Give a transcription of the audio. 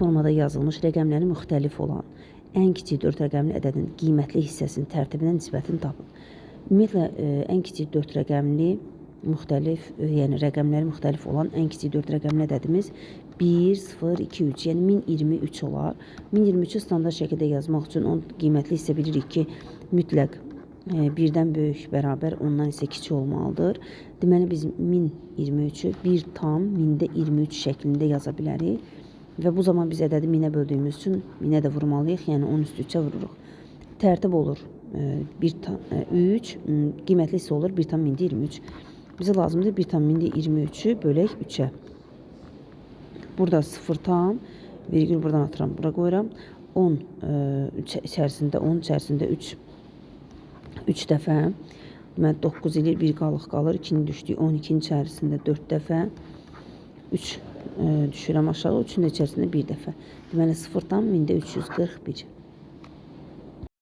formada yazılmış rəqəmləri müxtəlif olan ən kiçik 4 rəqəmli ədədin qiymətli hissəsinin tərtibinə nisbətini tapın. Ümumiyyətlə, ən kiçik 4 rəqəmli yəni rəqəmləri müxtəlif olan ən kiçik 4 rəqəmli ədədimiz 1, 0, 2, 3, yəni 1023 olar. 1023-ü standart şəkildə yazmaq üçün onun qiymətli hissə bilirik ki, mütləq birdən böyük, bərabər, ondan isə kiçik olmalıdır. Deməli, biz 1023-ü 1 tam 1000-də 23 şəklində yaza bilərik. Və bu zaman biz ədədi 1000-ə böldüyümüz üçün 1000-ə də vurmalıyıq, yəni 10 üstü 3-ə vururuq. Tərtib olur 3, qiymətli hissə olur 1 tam 1000-də 23. Bizə lazımdır 1 tam 1000-də 23-ü bölək 3-ə. Burada 0 tam, virgül buradan atıram, bura qoyuram. 10 içərisində 3 dəfə. Deməli, 9 ilə 1 qalır, 2-ni düşdük. 12-nin içərisində 4 dəfə. 3 düşürəm aşağı, 3-ün içərisində 1 dəfə. Deməli, 0 tam 1341.